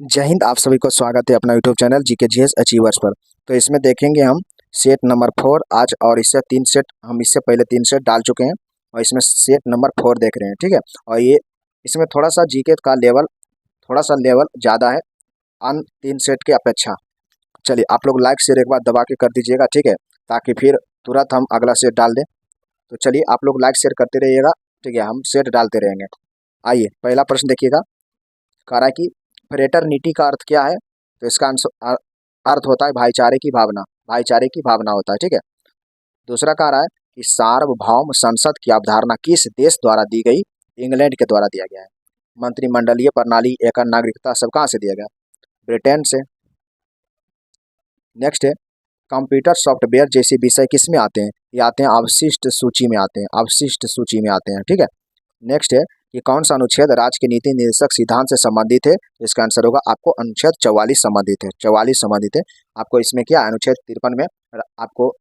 जय हिंद। आप सभी को स्वागत है अपना YouTube channel GK GS achievers पर। तो इसमें देखेंगे हम सेट नंबर 4 आज, और इससे 3 सेट हम इससे पहले 3 सेट डाल चुके हैं और इसमें सेट नंबर 4 देख रहे हैं। ठीक है, और ये इसमें थोड़ा सा जीके का लेवल ज़्यादा है अन्य 3 सेट के अपेक्षा। चलिए, आप लोग लाइक शेयर एक बार दबा के कर दीजिएगा, ठीक है, ताकि फिर तुरंत हम अगला सेट डाल दें। तो चलिए, आप लोग लाइक शेयर करते रहिएगा, ठीक है, हम सेट डालते रहेंगे। आइए, पहला प्रश्न देखिएगा। कह रहा है कि फ्रेटरनिटी का अर्थ क्या है? तो इसका अर्थ होता है भाईचारे की भावना। भाईचारे की भावना होता है, ठीक है। दूसरा कह रहा है कि सार्वभौम संसद की अवधारणा किस देश द्वारा दी गई? इंग्लैंड के द्वारा दिया गया है। मंत्रिमंडलीय प्रणाली, एकल नागरिकता सब कहाँ से दिया गया? ब्रिटेन से। नेक्स्ट है, कंप्यूटर सॉफ्टवेयर जैसे विषय किस में आते हैं? ये आते हैं अवशिष्ट सूची में आते हैं, अवशिष्ट सूची में आते हैं, ठीक है। नेक्स्ट है कि कौन सा अनुच्छेद राज्य के नीति निर्देशक सिद्धांत से संबंधित है? इसका आंसर होगा आपको अनुच्छेद 44 संबंधित है, 44 संबंधित है। आपको इसमें क्या, अनुच्छेद 53 में आपको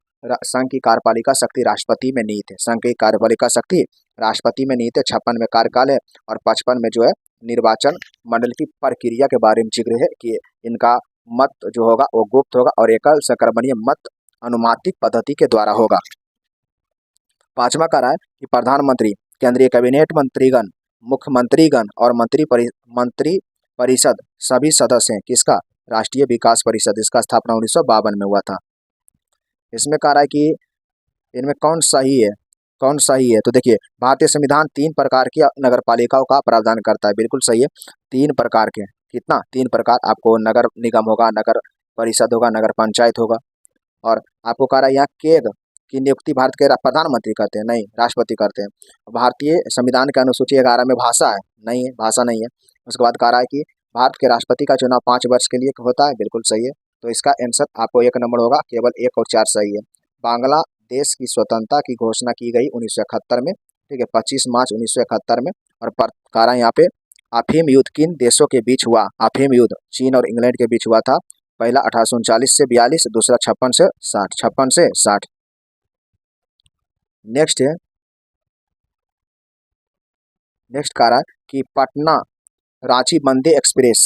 संघ की कार्यपालिका शक्ति राष्ट्रपति में निहित है। संघ की कार्यपालिका शक्ति राष्ट्रपति में निहित है। 56 में कार्यकाल है और 55 में जो है निर्वाचन मंडल की प्रक्रिया के बारे में जिक्र है कि इनका मत जो होगा वो गुप्त होगा और एकल संक्रमणीय मत अनुमानित पद्धति के द्वारा होगा। पांचवा कह रहा है कि प्रधानमंत्री, केंद्रीय कैबिनेट मंत्रीगण, मुख्यमंत्रीगण और मंत्री परिषद सभी सदस्य हैं किसका? राष्ट्रीय विकास परिषद। इसका स्थापना 1952 में हुआ था। इसमें कह रहा है कि इनमें कौन सही है, कौन सही है? तो देखिए, भारतीय संविधान 3 प्रकार की नगर पालिकाओं का प्रावधान करता है। बिल्कुल सही है, 3 प्रकार के। कितना? 3 प्रकार। आपको नगर निगम होगा, नगर परिषद होगा, नगर पंचायत होगा। और आपको कह रहा है यहाँ केग की नियुक्ति भारत के प्रधानमंत्री करते हैं, नहीं, राष्ट्रपति करते हैं। भारतीय संविधान के अनुसूची 11 में भाषा है, नहीं है, भाषा नहीं है। उसके बाद कह रहा है कि भारत के राष्ट्रपति का चुनाव 5 वर्ष के लिए होता है। बिल्कुल सही है। तो इसका आंसर आपको 1 नंबर होगा, केवल 1 और 4 सही है। बांग्लादेश की स्वतंत्रता की घोषणा की गई 1971 में, ठीक है, 25 मार्च 1971 में। और कह रहा है यहाँ पे अफीम युद्ध किन देशों के बीच हुआ? अफीम युद्ध चीन और इंग्लैंड के बीच हुआ था। पहला 1839 से 42, दूसरा 56 से 60, 56 से 60। नेक्स्ट है, नेक्स्ट कह रहा है कि पटना रांची वंदे एक्सप्रेस,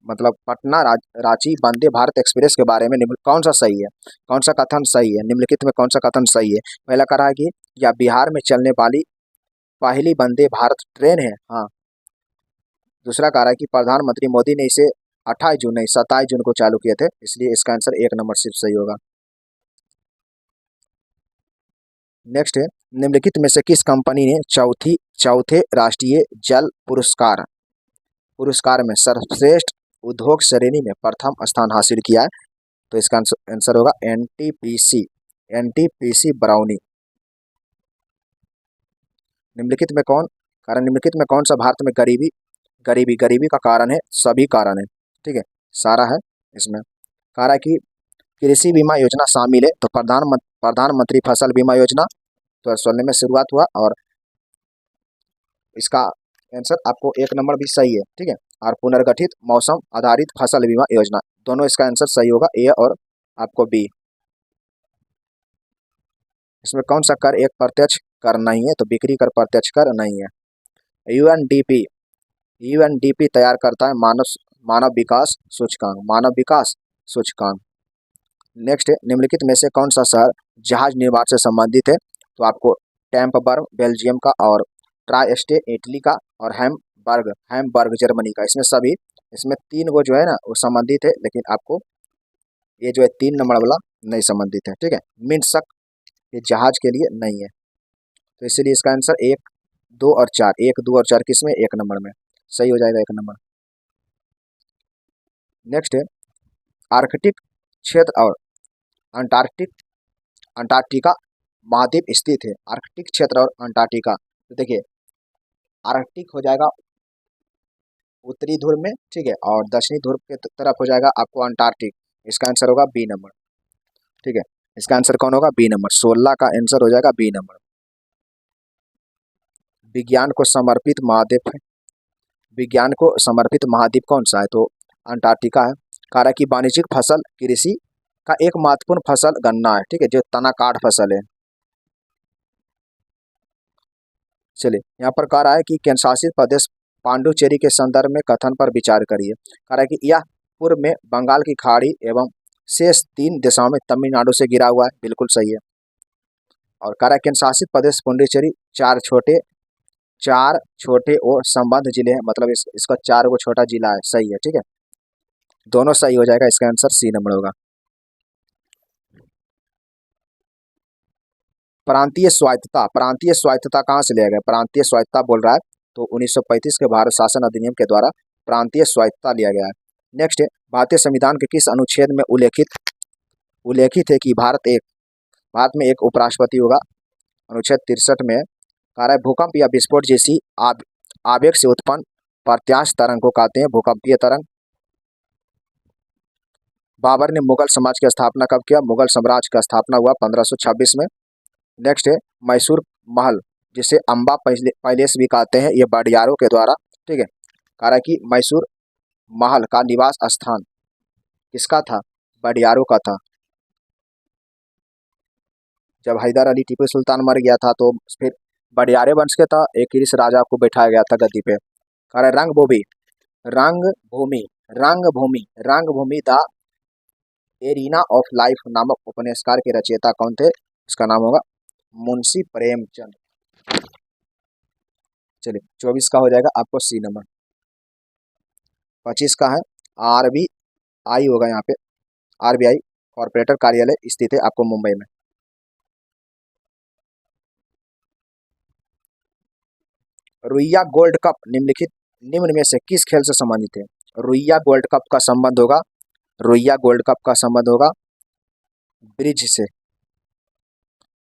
मतलब पटना रांची वंदे भारत एक्सप्रेस के बारे में कौन सा सही है? कौन सा कथन सही है? निम्नलिखित में कौन सा कथन सही है? पहला कह रहा है कि यह बिहार में चलने वाली पहली वंदे भारत ट्रेन है। हाँ। दूसरा कह रहा है कि प्रधानमंत्री मोदी ने इसे 28 जून नहीं 27 जून को चालू किए थे, इसलिए इसका आंसर 1 नंबर सिर्फ सही होगा। नेक्स्ट है, निम्नलिखित में से किस कंपनी ने चौथे राष्ट्रीय जल पुरस्कार में सर्वश्रेष्ठ उद्योग श्रेणी में प्रथम स्थान हासिल किया है? तो इसका आंसर होगा एनटीपीसी बरौनी। निम्नलिखित में कौन सा भारत में गरीबी का कारण है? सभी कारण है, ठीक है, सारा है इसमें। कह रहा है कि कृषि बीमा योजना शामिल है। तो प्रधानमंत्री फसल बीमा योजना 2016 में शुरुआत हुआ और इसका आंसर आपको 1 नंबर भी सही है, ठीक है। और पुनर्गठित मौसम आधारित फसल बीमा योजना, दोनों इसका आंसर सही होगा, ए और आपको बी। इसमें कौन सा कर एक प्रत्यक्ष कर नहीं है? तो बिक्री कर प्रत्यक्ष कर नहीं है। यूएनडीपी तैयार करता है मानव विकास सूचकांक, मानव विकास सूचकांक। नेक्स्ट है, निम्नलिखित में से कौन सा शहर जहाज निर्माण से संबंधित है? तो आपको टैम्पबर्ग बेल्जियम का, और ट्राइस्टे इटली का, और हैम्बर्ग जर्मनी का। इसमें 3 गो जो है ना वो संबंधित है, लेकिन आपको ये जो है 3 नंबर वाला नहीं संबंधित है, ठीक है। मिन्स्क ये जहाज के लिए नहीं है, तो इसलिए इसका आंसर 1, 2 और 4, 1, 2 और 4 किस में? 1 नंबर में सही हो जाएगा, 1 नंबर। नेक्स्ट है, आर्कटिक क्षेत्र और अंटार्कटिका महाद्वीप स्थित है। आर्कटिक क्षेत्र और अंटार्कटिका, तो देखिए, आर्कटिक हो जाएगा उत्तरी ध्रुव में, ठीक है, और दक्षिणी ध्रुव के तरफ हो जाएगा आपको अंटार्कटिक। इसका आंसर होगा बी नंबर, ठीक है। इसका आंसर कौन होगा? B number. 16 का आंसर हो जाएगा बी नंबर। विज्ञान को समर्पित महाद्वीप कौन सा है? तो अंटार्कटिका है। कह रहा है कि वाणिज्यिक फसल कृषि का एक महत्वपूर्ण फसल गन्ना है, ठीक है, जो तनाकाठ फसल है। चलिए, यहाँ पर कह रहा है कि केंद्र शासित प्रदेश पांडुचेरी के संदर्भ में कथन पर विचार करिए। कारण कि यह पूर्व में बंगाल की खाड़ी एवं शेष 3 दिशाओं में तमिलनाडु से घिरा हुआ है, बिल्कुल सही है। और कारण केंद्र शासित प्रदेश पुडुचेरी 4 छोटे और संबद्ध जिले हैं, मतलब इसका 4 गो छोटा जिला है, सही है, ठीक है, दोनों सही हो जाएगा, इसका आंसर सी नंबर होगा। प्रांतीय स्वायत्तता कहाँ से लिया गया? प्रांतीय स्वायत्तता बोल रहा है तो 1935 के भारत शासन अधिनियम के द्वारा प्रांतीय स्वायत्तता लिया गया है। नेक्स्ट है, भारतीय संविधान के किस अनुच्छेद में उल्लेखित है कि भारत में एक उपराष्ट्रपति होगा? अनुच्छेद 63 में। कार्य भूकंप या विस्फोट जैसी आवेग से उत्पन्न प्रत्यास्थ तरंग को कहते हैं भूकंपीय तरंग। बाबर ने मुगल समाज की स्थापना कब किया? मुगल साम्राज्य का स्थापना हुआ 1526 में। नेक्स्ट है, मैसूर महल जिसे अम्बा पैलेस भी कहते हैं, ये बडियारों के द्वारा, ठीक है। कारण कि मैसूर महल का निवास स्थान किसका था? बडियारों का था। जब हैदर अली टीपू सुल्तान मर गया था तो फिर बडियारे वंश के था, एक इस राजा को बैठाया गया था गद्दी पे। कारण रंगभूमि द एरिना ऑफ लाइफ नामक उपन्यासकार के रचयिता कौन थे? इसका नाम होगा मुंशी प्रेमचंद। चलिए 24 का हो जाएगा आपको सी नंबर। 25 का है RBI होगा, यहाँ पे RBI कॉर्पोरेटर कार्यालय स्थित है आपको मुंबई में। रुइया गोल्ड कप निम्न में से किस खेल से संबंधित है? रुइया गोल्ड कप का संबंध होगा ब्रिज से।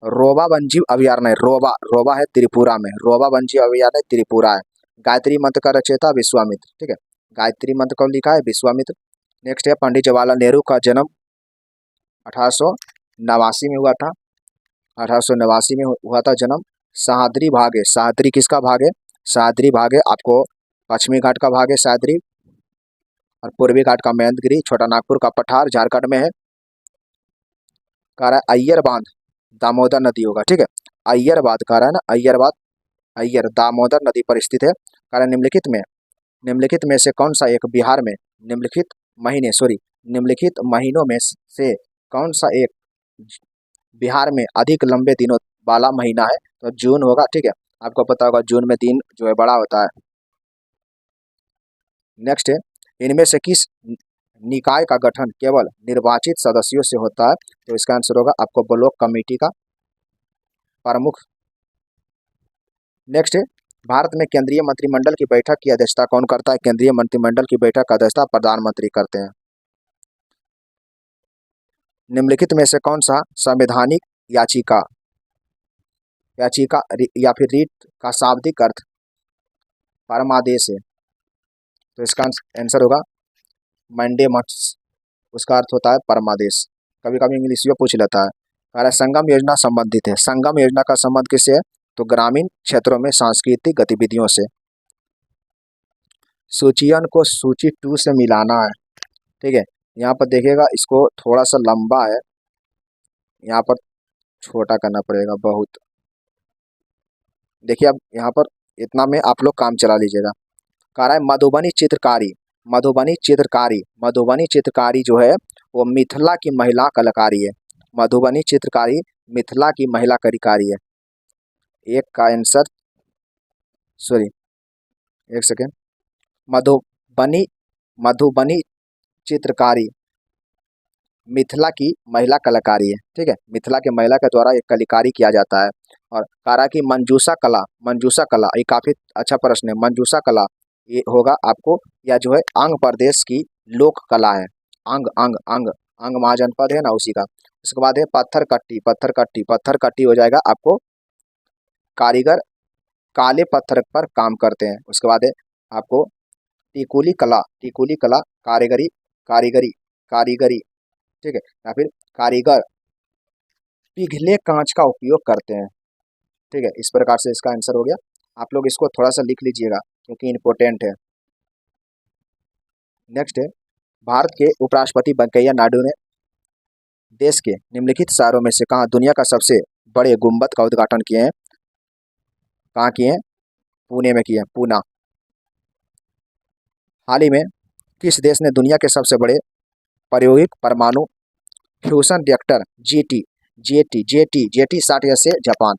रोबा वन्यजीव अभयारण्य, रोबा है त्रिपुरा में, रोबा वन्यजीव अभयारण्य त्रिपुरा है। गायत्री मंत्र का रचयिता विश्वामित्र, ठीक है, गायत्री मंत्र को लिखा है विश्वामित्र। नेक्स्ट है, पंडित जवाहरलाल नेहरू का जन्म 1889 में हुआ था, 1889 में हुआ था जन्म। सह्याद्री भाग है, सह्याद्री किसका भाग है? सह्याद्री भाग है आपको पश्चिमी घाट का भाग है सह्याद्री, और पूर्वी घाट का महेंद्रगिरी, छोटा नागपुर का पठार झारखंड में है। अय्यर बांध दामोदर नदी होगा, ठीक है, अय्यर बांध कह रहा है ना, अय्यर दामोदर नदी पर स्थित है। कारण निम्नलिखित में से कौन सा एक बिहार में निम्नलिखित महीनों में से कौन सा एक बिहार में अधिक लंबे दिनों वाला महीना है? तो जून होगा, ठीक है, आपको पता होगा जून में दिन जो है बड़ा होता है। नेक्स्ट है, इनमें से किस निकाय का गठन केवल निर्वाचित सदस्यों से होता है? तो इसका आंसर होगा आपको ब्लॉक कमेटी का प्रमुख। नेक्स्ट है, भारत में केंद्रीय मंत्रिमंडल की बैठक की अध्यक्षता कौन करता है? केंद्रीय मंत्रिमंडल की बैठक का अध्यक्षता प्रधानमंत्री करते हैं। निम्नलिखित में से कौन सा संवैधानिक याचिका या फिर रीट का शाब्दिक अर्थ परमादेश है? तो इसका आंसर होगा मैंडेमस, उसका अर्थ होता है परमादेश। कभी कभी इंग्लिश में पूछ लेता है। कार्य संगम योजना संबंधित है, संगम योजना का संबंध किससे है? तो ग्रामीण क्षेत्रों में सांस्कृतिक गतिविधियों से। सूचियन को सूची 2 से मिलाना है, ठीक है, यहाँ पर देखिएगा इसको थोड़ा सा लंबा है, यहाँ पर छोटा करना पड़ेगा बहुत। देखिए अब यहाँ पर इतना में आप लोग काम चला लीजिएगा। कह रहा है मधुबनी चित्रकारी जो है वो मिथिला की महिला कलाकारी है। मधुबनी चित्रकारी मिथिला की महिला कलाकारी है। एक का आंसर, सॉरी एक सेकेंड, मधुबनी चित्रकारी मिथिला की महिला कलाकारी है, ठीक है, मिथिला के महिला के द्वारा एक कलाकारी किया जाता है। और कारा की मंजूषा कला ये काफी अच्छा प्रश्न है। मंजूषा कला ये होगा आपको, या जो है अंग प्रदेश की लोक कला है, अंग महाजनपद है ना उसी का। उसके बाद है पत्थर कट्टी हो जाएगा आपको कारीगर काले पत्थर पर काम करते हैं। उसके बाद है आपको टिकुली कला कारीगरी, ठीक है, या फिर कारीगर पिघले कांच का उपयोग करते हैं, ठीक है। इस प्रकार से इसका आंसर हो गया। आप लोग इसको थोड़ा सा लिख लीजिएगा क्योंकि इम्पोर्टेंट है। नेक्स्ट है, भारत के उपराष्ट्रपति वेंकैया नायडू ने देश के निम्नलिखित शहरों में से कहाँ दुनिया का सबसे बड़े गुंबद का उद्घाटन किए हैं? कहाँ किए हैं? पुणे में किए हैं, पूना। हाल ही में किस देश ने दुनिया के सबसे बड़े प्रायोगिक परमाणु फ्यूशन रिएक्टर जेटी 60 से जापान।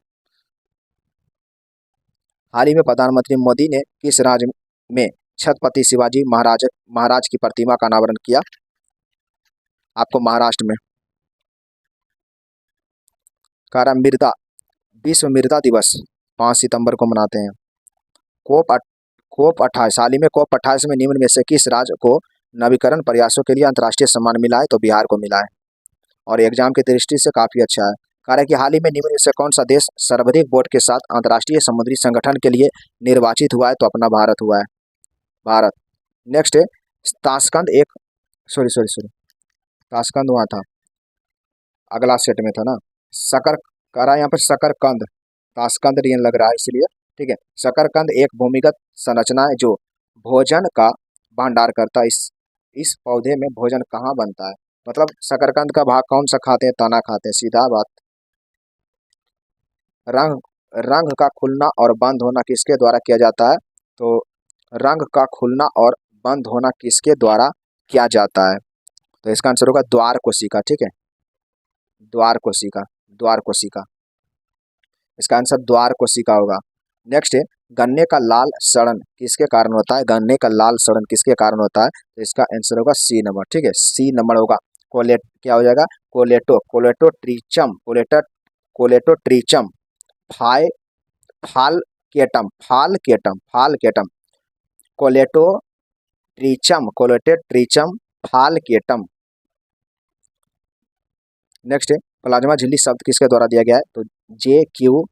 हाल ही में प्रधानमंत्री मोदी ने किस राज्य में छत्रपति शिवाजी महाराज की प्रतिमा का अनावरण किया? आपको महाराष्ट्र में। कारण मृदा विश्व मृदा दिवस 5 सितंबर को मनाते हैं। कोप 28 हाल ही में कोप 28 में निम्न में से किस राज्य को नवीकरण प्रयासों के लिए अंतर्राष्ट्रीय सम्मान मिला है? तो बिहार को मिला है और एग्जाम की दृष्टि से काफी अच्छा है। कारण कि हाल ही में निम्न में से कौन सा देश सर्वाधिक वोट के साथ अंतर्राष्ट्रीय समुद्री संगठन के लिए निर्वाचित हुआ है? तो अपना भारत हुआ है, भारत। नेक्स्ट है ताशकंद एक सॉरी ताशकंद वहाँ था, अगला सेट में था ना। शकरकरा यहाँ पर शकरकंद, ताशकंद रियन लग रहा है इसलिए, ठीक है। शकरकंद एक भूमिगत संरचना है जो भोजन का भंडार करता है। इस पौधे में भोजन कहाँ बनता है? मतलब शकरकंद का भाग कौन सा खाते हैं? तना खाते हैं, सीधा बात। रंग रंग का खुलना और बंद होना किसके द्वारा किया जाता है? तो रंग का खुलना और बंद होना किसके द्वारा किया जाता है? तो इसका आंसर होगा द्वार कोशिका, ठीक है, द्वार कोशिका। इसका आंसर द्वार कोशिका होगा। नेक्स्ट है गन्ने का लाल सड़न किसके कारण होता है? गन्ने का लाल सड़न किसके कारण होता है? तो इसका आंसर होगा सी नंबर, ठीक है, सी नंबर होगा। क्या हो जाएगा? कोलेटोट्रिचम फाय फालकेटम कोलेटोट्रिचम फालकेटम। नेक्स्ट है प्लाज्मा झिल्ली शब्द किसके द्वारा दिया गया है? तो J.Q.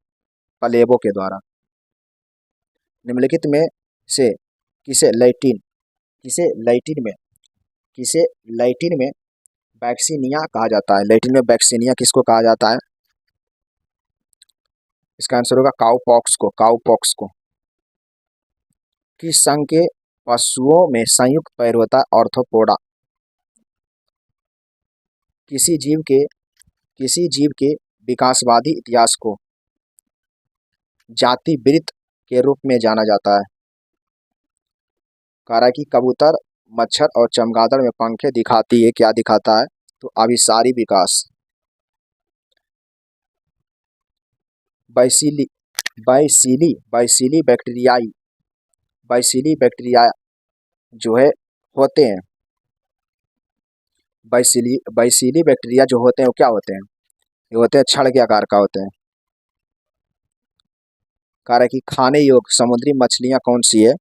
पलेबो के द्वारा। निम्नलिखित में से किसे लैटिन में वैक्सीनिया कहा जाता है? लैटिन में वैक्सीनिया किसको कहा जाता है? इसका आंसर होगा काउपॉक्स को। किस संघ के पशुओं में संयुक्त पैर होता है? ऑर्थोपोडा। किसी जीव के विकासवादी इतिहास को जाति वृत्त के रूप में जाना जाता है? कारण कि कबूतर, मच्छर और चमगादड़ में पंखे दिखाती है, क्या दिखाता है? तो अभिसारी विकास। बैसिली बैक्टीरिया जो है होते हैं, बैसिली बैक्टीरिया जो होते हैं वो क्या होते हैं? ये होते हैं छड़ के आकार का होते हैं। कारण कि खाने योग्य समुद्री मछलियां कौन सी है?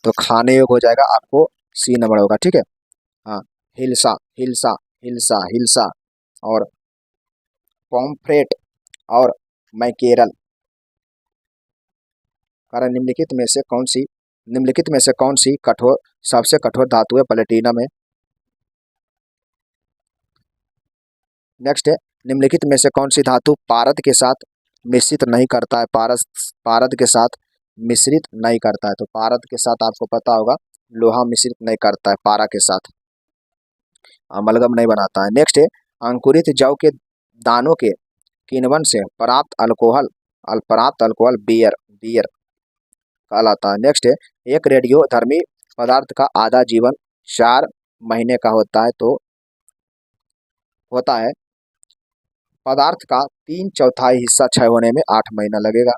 तो खाने योग्य हो जाएगा, आपको सी नंबर होगा, ठीक है। हाँ, हिल्सा और पॉम्फ्रेट और मैकेरल। कारण निम्नलिखित में से कौन सी सबसे कठोर धातु है? प्लेटिनम है। नेक्स्ट है निम्नलिखित में से कौन सी धातु पारद के साथ मिश्रित नहीं करता है? पारद के साथ मिश्रित नहीं करता है। तो पारद के साथ आपको पता होगा लोहा मिश्रित नहीं करता है, पारा के साथ अमलगम नहीं बनाता है। नेक्स्ट है अंकुरित जौ के दानों के किण्वन से प्राप्त अल्कोहल बियर कहलाता है। नेक्स्ट है एक रेडियोधर्मी पदार्थ का आधा जीवन 4 महीने का होता है। तो होता है पदार्थ का 3/4 हिस्सा क्षय होने में 8 महीना लगेगा।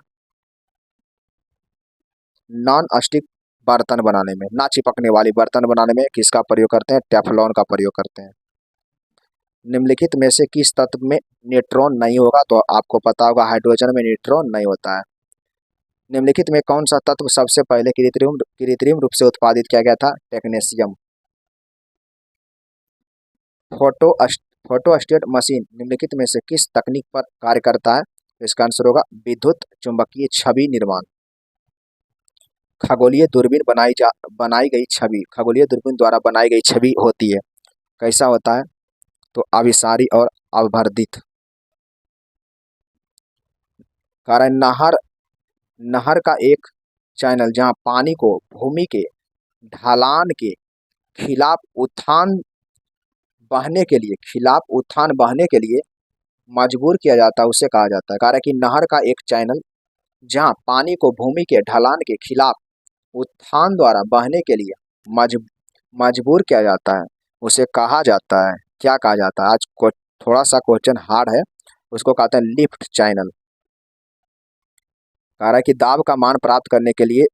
नॉन स्टिक बर्तन बनाने में, ना चिपकने वाली बर्तन बनाने में किसका प्रयोग करते हैं? टेफ्लॉन का प्रयोग करते हैं। निम्नलिखित में से किस तत्व में न्यूट्रॉन नहीं होगा? तो आपको पता होगा हाइड्रोजन में न्यूट्रॉन नहीं होता है। निम्नलिखित में कौन सा तत्व सबसे पहले कृत्रिम रूप से उत्पादित किया गया था? टेक्नेशियम। फोटोस्टेट मशीन निम्नलिखित में से किस तकनीक पर कार्य करता है? तो इसका आंसर होगा विद्युत चुंबकीय छवि निर्माण। खगोलीय दूरबीन खगोलीय दूरबीन द्वारा बनाई गई छवि होती है, कैसा होता है? तो अभिसारी और अवर्धित। कारण नहर का एक चैनल जहां पानी को भूमि के ढलान के खिलाफ उत्थान बहने के लिए मजबूर किया जाता है, उसे कहा जाता है। कारण कि नहर का एक चैनल जहां पानी को भूमि के ढलान के खिलाफ उत्थान द्वारा बहने के लिए मजबूर किया जाता है, उसे कहा जाता है, क्या कहा जाता है? आज को थोड़ा सा क्वेश्चन हार्ड है, उसको कहते हैं लिफ्ट चैनल। कह रहा है कि दाब का मान प्राप्त करने के लिए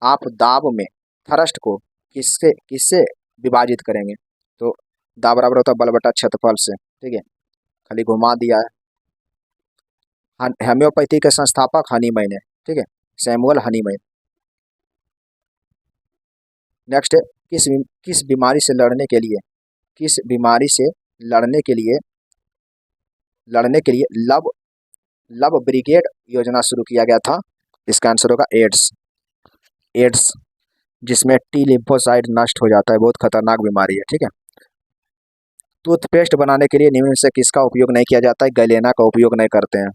आप दाब में थ्रस्ट को किससे किससे विभाजित करेंगे? तो दाब बराबर होता है बल बटा क्षेत्रफल से, ठीक है, खाली घुमा दिया है। होम्योपैथी के संस्थापक हनीमैन है, ठीक है, सैमुअल हनीमैन। नेक्स्ट है, किस बीमारी से लड़ने के लिए, किस बीमारी से लड़ने के लिए लड़ने के लिए लव लव ब्रिगेड योजना शुरू किया गया था? इसका आंसर होगा एड्स। एड्स जिसमें टी लिम्फोसाइट नष्ट हो जाता है, बहुत खतरनाक बीमारी है, ठीक है। टूथपेस्ट बनाने के लिए निम्न में से किसका उपयोग नहीं किया जाता है? गैलेना का उपयोग नहीं करते हैं।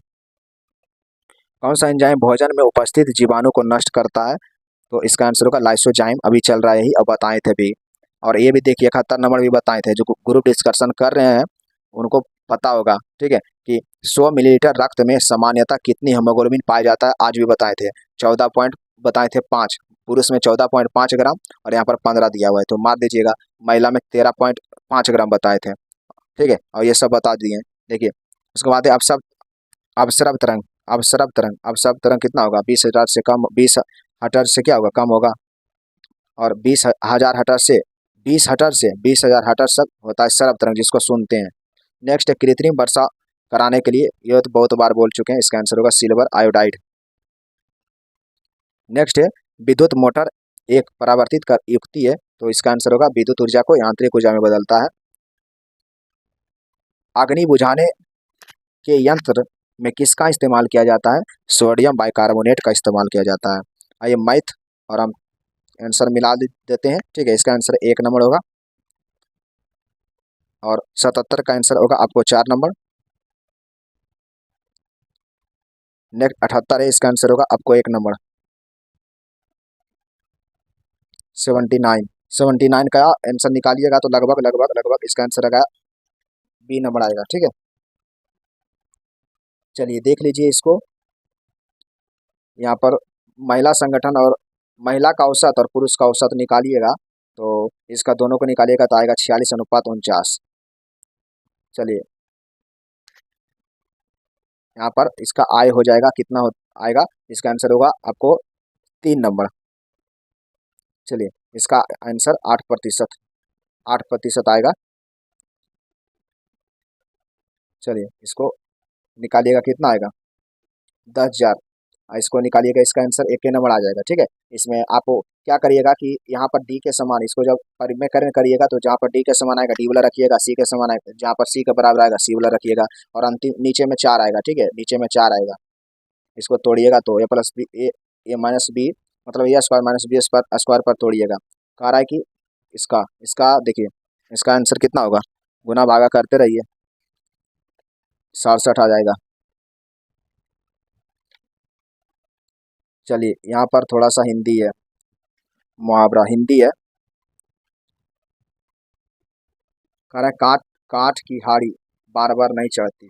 कौन सा एंजाइम भोजन में उपस्थित जीवाणु को नष्ट करता है? तो इसका आंसर होगा लाइसोजाइम। अभी चल रहा है यही, अब बताए थे भी। और ये भी देखिए 71 नंबर भी बताए थे, जो ग्रुप डिस्कशन कर रहे हैं उनको पता होगा, ठीक है, कि 100 मिलीलीटर रक्त में सामान्यतः कितनी हीमोग्लोबिन पाया जाता है? आज भी बताए थे, 14 पॉइंट बताए थे 5, पुरुष में 14.5 ग्राम और यहाँ पर 15 दिया हुआ है, तो मार दीजिएगा। महिला में 13.5 ग्राम बताए थे, ठीक है, और ये सब बता दिए। देखिए उसके बाद है अवसरव तरंग। अवसरव तरंग कितना होगा? 20,000 से कम, 20 हर्ट्ज से क्या होगा? कम होगा। और 20,000 हर्ट्ज से 20,000 हर्ट्ज तक होता है सरव तरंग, जिसको सुनते हैं। नेक्स्ट है कृत्रिम वर्षा कराने के लिए, ये तो बहुत बार बोल चुके हैं, इसका आंसर होगा सिल्वर आयोडाइड। नेक्स्ट है विद्युत मोटर एक परावर्तित कर युक्ति है, तो इसका आंसर होगा विद्युत ऊर्जा को यांत्रिक ऊर्जा में बदलता है। अग्नि बुझाने के यंत्र में किसका इस्तेमाल किया जाता है? सोडियम बाइकार्बोनेट का इस्तेमाल किया जाता है। आइए मैथ और हम आंसर मिला देते हैं, ठीक है, इसका आंसर 1 नंबर होगा और 77 का आंसर होगा आपको 4 नंबर। नेक्स्ट 78 है, इसका आंसर होगा आपको 1 नंबर। 79 का आंसर निकालिएगा तो लगभग लगभग लगभग इसका आंसर आएगा बी नंबर आएगा, ठीक है। चलिए देख लीजिए इसको, यहाँ पर महिला संगठन और महिला का औसत और पुरुष का औसत निकालिएगा, तो इसका दोनों को निकालिएगा तो आएगा 46:49। चलिए यहाँ पर इसका आय हो जाएगा, कितना आएगा? इसका आंसर होगा आपको 3 नंबर। चलिए इसका आंसर 8%, 8% आएगा। चलिए इसको निकालिएगा, कितना आएगा? 10,000। इसको निकालिएगा, इसका आंसर 1 नंबर आ जाएगा, ठीक है। इसमें आप क्या करिएगा कि यहाँ पर डी के समान इसको जब परिमेय करिएगा तो जहाँ पर डी के समान आएगा डी वाला रखिएगा, सी के समान आएगा, जहाँ पर सी के बराबर आएगा सी वाला रखिएगा, और अंतिम नीचे में 4 आएगा, ठीक है, नीचे में 4 आएगा। इसको तोड़िएगा तो ए प्लस बी ए माइनस बी, मतलब ए स्क्वायर माइनस बी स्क्वायर पर तोड़िएगा। कह रहा है कि इसका इसका देखिए इसका आंसर कितना होगा? गुना भागा करते रहिए, 67 आ जाएगा। चलिए यहाँ पर थोड़ा सा हिंदी है, मुहावरा हिंदी है। कह रहा है काट काठ की हाड़ी बार बार नहीं चढ़ती।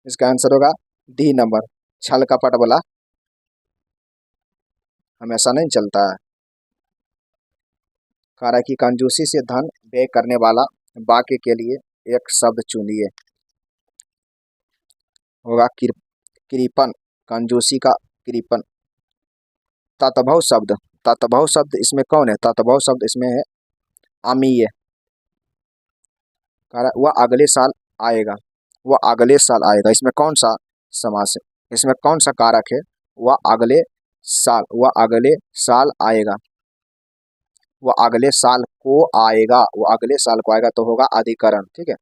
इसका आंसर होगा डी नंबर, छल कपट वाला हमेशा नहीं चलता है। कह रहा है कि कंजूसी से धन व्यय करने वाला वाक्य के लिए एक शब्द चुनिए। होगा कृपण, कंजूसी का कृपण। तत्भव शब्द, तत्भव शब्द इसमें कौन है? तत्भव शब्द इसमें है अमीय। कह रहा है वह अगले साल आएगा, वह अगले साल आएगा, इसमें कौन सा समास है? इसमें कौन सा कारक है? वह अगले साल, वह अगले साल आएगा, वह अगले साल को आएगा, वह अगले साल को आएगा, तो होगा अधिकरण, ठीक है।